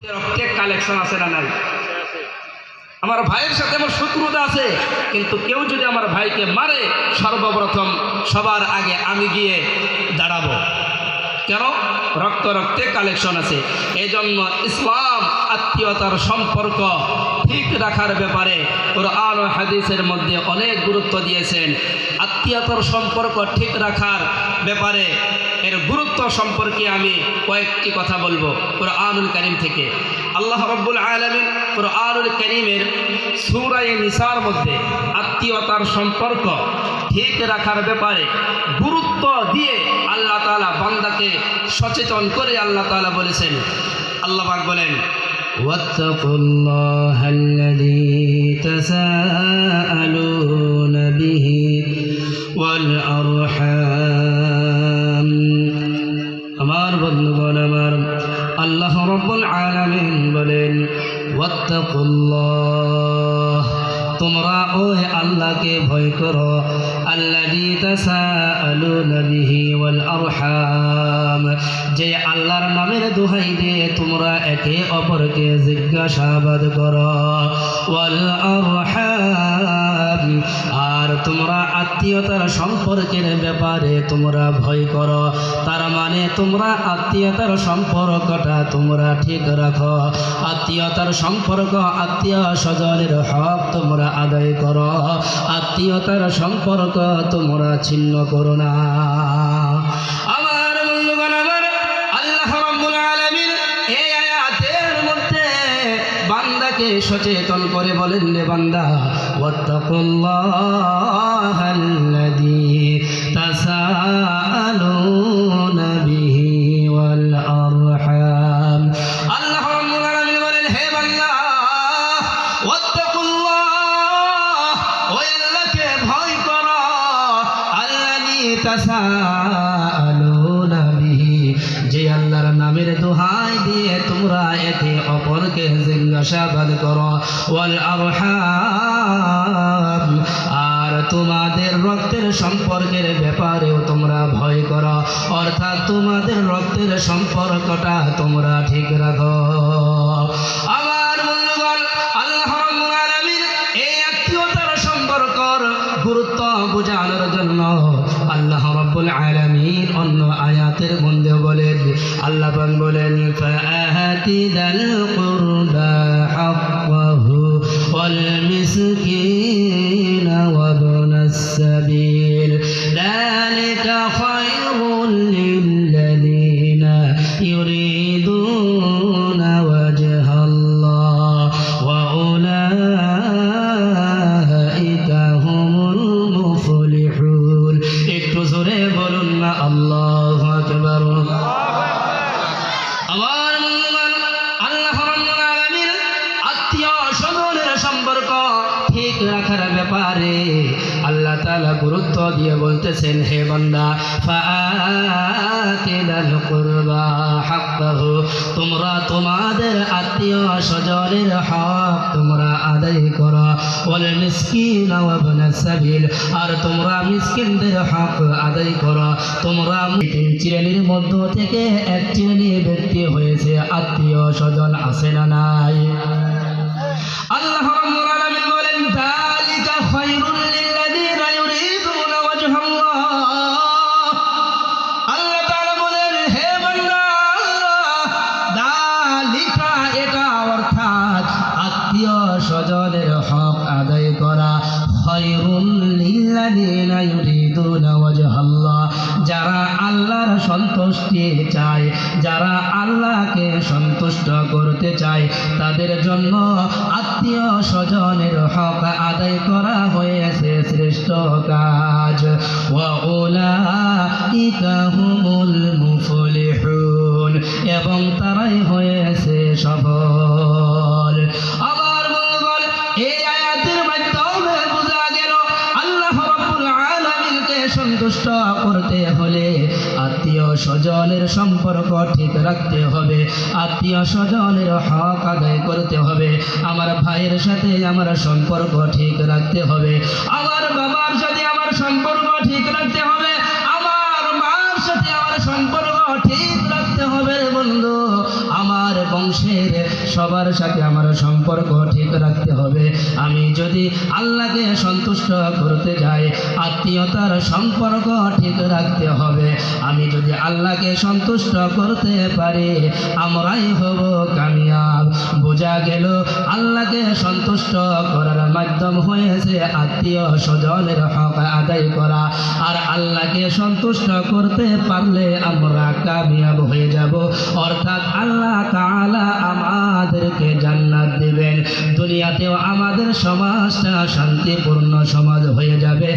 রক্তের কালেকশন আছে না নাই? আমার ভাইয়ের সাথে আমার শত্রুতা আছে, কিন্তু কেউ যদি আমার ভাইকে মারে সর্বপ্রথম সবার আগে আমি গিয়ে দাঁড়াবো। কেন? রক্তে কালেকশন আছে। এই জন্য ইসলাম আত্মীয়তার সম্পর্ক ঠিক রাখার ব্যাপারে কোরআন ও হাদিসের মধ্যে অনেক গুরুত্ব দিয়েছেন। আত্মীয়তার সম্পর্ক ঠিক রাখার ব্যাপারে এর গুরুত্ব সম্পর্কে আমি কয়েকটি কথা বলবো কোরআনুল কারীম থেকে। আল্লাহ রাব্বুল আলামিন কোরআনুল কারীমের সূরা নিসার মধ্যে আত্মীয়তার সম্পর্ক ঠিক রাখার ব্যাপারে গুরুত্ব দিয়ে আল্লাহ তাআলা বান্দাকে সচেতন করে আল্লাহ তাআলা বলেছেন। আল্লাহ পাক বলেন, ওয়াত্তাকুল্লাহাল্লাযী তাসাআলুনা বিহি ওয়াল আরহাম। আমার বন্ধুগণ, আমার আল্লাহ রাব্বুল আলামিন বলেন, ওয়াত্তাকুল্লাহ, তোমরা ওই আল্লাহকে ভয় করো, আল্লাযী তাসাআলুনা বিহি ওয়াল আরহাম, যে আল্লাহর নামের দোহাই দিয়ে তোমরা একে অপরকে জিজ্ঞাসাবাদ করো। ওয়াল আরহাম, আর তোমরা আত্মীয়তার সম্পর্কের ব্যাপারে তোমরা ভয় করো। তার মানে তোমরা আত্মীয়তার সম্পর্কটা তোমরা ঠিক রাখো। আত্মীয়তার সম্পর্ক, আত্মীয় স্বজনের হক তোমরা আদায় করো। আত্মীয়তার সম্পর্ক তোমরা ছিন্ন করো না। আমার বন্ধুগণ, আমার আল্লাহ রাব্বুল আলামিন এই আয়াতের মধ্যে বান্দাকে সচেতন করে বলেন, রে বান্দা, ওয়াত্তাকুল্লাহাল্লাযী তাসাআলুনা বিহি ওয়াল আরহাম। আল্লাহ রাব্বুল আলামিন বলেন, হে বান্দা, ওয়াত্তাকুল্লাহ, ওই আল্লাহকে ভয় করো, আল্লাযী তাসাআলুনা বিহি, যে আল্লাহর নামের দোহাই দিয়ে তোমরা একে অপরকে জিজ্ঞাসাবাদ করো। ওয়াল আরহাম, আর তোমাদের রক্তের সম্পর্কের ব্যাপারেও তোমরা ভয় করো, অর্থাৎ তোমাদের রক্তের সম্পর্কটা তোমরা ঠিক রাখো। আমার বন্ধুগণ, আল্লাহ রাব্বুল আলামিন এই আত্মীয়তার সম্পর্কর গুরুত্ব বোঝানোর জন্য আল্লাহ রাব্বুল আলামিন অন্য আয়াতের মধ্যে বলেন, আল্লাহ পাক বলেন, ফাআতি দাল কুরবা হাক্কাহু ওয়াল মিসকিন ওয়া ইবনাস সাবিল, যালিকা খায়রুল লিল্লাযীনা ইউরিদুনা ওয়াজহাল্লাহ ওয়া উলাইকা হুমুল মুফলিহুন। একটু জোরে বলুন না আল্লাহু আকবার। আমার বন্ধুগণ, আল্লাহ রাব্বুল আলামিন আত্মীয় স্বজনের সম্পর্ক ঠিক রাখার ব্যাপারে আল্লাহ তাআলা গুরুত্ব দিয়ে বলতেছেন, হে বান্দা, ফাআতি দাল কুরবা হাক্কাহু, তোমরা তোমাদের আত্মীয় স্বজনের হক তোমরা আদায় করো। ওয়াল মিসকিন ওয়া ইবনাস সাবিল, আর তোমরা মিসকিনদের হক আদায় করো। তোমরা তিন শ্রেণীর মধ্য থেকে এক শ্রেণীর ব্যক্তি হয়েছে আত্মীয় স্বজন, আছে না নাই? আল্লাহ রাব্বুল আলামিন বলেন, যালিকা খায়রুল লিল্লাযীনা ইউরিদুনা ওয়াজহাল্লাহ। আল্লাহ তাআলা বলেন, হে বান্দা, যালিকা, এটা অর্থাৎ আত্মীয় স্বজনের হক আদায় করা, খায়রুল লিল্লাযীনা ইউরিদুনা ওয়াজহাল্লাহ, যারা আল্লাহর সন্তুষ্টি চায়, যারা আল্লাহকে সন্তুষ্ট করতে চায়, তাদের জন্য আত্মীয় স্বজনের হক আদায় করা হয়েছে শ্রেষ্ঠ কাজ। ওয়া উলাইকা হুমুল মুফলিহুন, এবং তারাই হয়েছে সফল। আমার বন্ধুগণ, এই আয়াতের মাধ্যমে বোঝা গেল আল্লাহ রাব্বুল আলামিনকে সন্তুষ্ট করতে হলে আত্মীয় স্বজনের সম্পর্ক ঠিক রাখতে হবে, আত্মীয় স্বজনের হক আদায় করতে হবে। আমার ভাইয়ের সাথে আমার সম্পর্ক ঠিক রাখতে হবে, আমার বাবার সাথে আমার সম্পর্ক ঠিক রাখতে হবে, আমার মার সাথে আমার সম্পর্ক ঠিক রাখতে হবে। বন্ধু, আমার বংশ মানুষের সবার সাথে আমার সম্পর্ক ঠিক রাখতে হবে। আমি যদি আল্লাহকে সন্তুষ্ট করতে যাই, আত্মীয়তার সম্পর্ক ঠিক রাখতে হবে। আমি যদি আল্লাহকে সন্তুষ্ট করতে পারি, আমরাই হব কামিয়াব। বোঝা গেল আল্লাহকে সন্তুষ্ট করার মাধ্যম হয়েছে আত্মীয় স্বজনের হক আদায় করা। আর আল্লাহকে সন্তুষ্ট করতে পারলে আমরা কামিয়াব হয়ে যাব। অর্থাৎ আল্লাহ তাআলা আমাদেরকে জান্নাত দিবেন, দুনিয়াতেও আমাদের সমাজটা শান্তিপূর্ণ সমাজ হয়ে যাবে,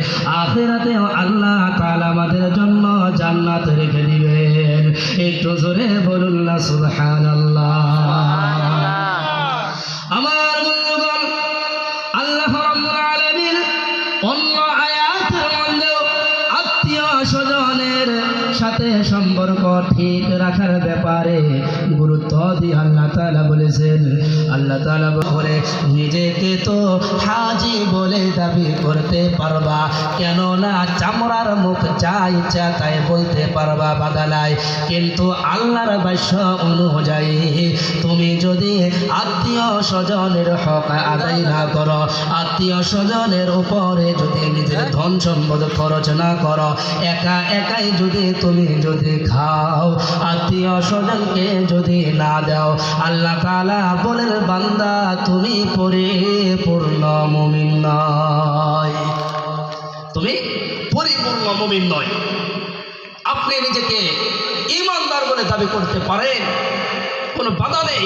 আখিরাতেও আল্লাহ তাআলা আমাদের জন্য জান্নাত রেখে দিবেন। একটু জোরে বলুন না সুবহানাল্লাহ। আমার বন্ধুগণ, আল্লাহ রাব্বুল আলামিন অন্য আয়াতের মধ্যেও আত্মীয় স্বজনের সাথে সম্পর্ক ঠিক রাখার ব্যাপারে গুরুত্ব দিয়ে আল্লাহ তাআলা বলেছেন। আল্লাহ তাআলা বলে, নিজেকে তো হাজি বলে দাবি করতে পারবা, কেননা চামড়ার মুখ যা ইচ্ছা তাই বলতে পারবা, বাধা নাই। কিন্তু আল্লাহর বাক্য অনুযায়ী তুমি যদি আত্মীয় স্বজনের হক আদায় না করো, আত্মীয় স্বজনের উপরে যদি নিজের ধন সম্পদ খরচ না করো, একা একাই তুমি যদি খাও, আত্মীয় স্বজনকে যদি না দাও, আল্লাহ তাআলা বলেন বান্দা তুমি পরিপূর্ণ মুমিন নয়, তুমি পরিপূর্ণ মুমিন নয়। আপনি নিজেকে ঈমানদার বলে দাবি করতে পারেন, কোনো বাধা নেই।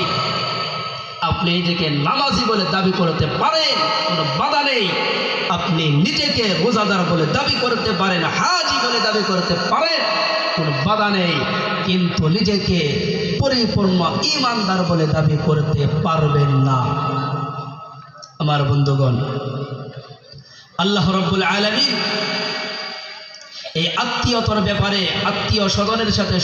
আপনি নিজেকে নামাজি বলে দাবি করতে পারেন, কোনো বাধা নেই। আপনি নিজেকে রোজাদার বলে দাবি করতে পারেন, হাজি বলে দাবি করতে পারেন, কোনো বাধা নেই। কিন্তু নিজেকে পরিপূর্ণ ঈমানদার বলে দাবি করতে পারবেন না। আমার বন্ধুগণ, আল্লাহ রাব্বুল আলামিন এই আত্মীয়তার ব্যাপারে, আত্মীয় স্বজনের সাথে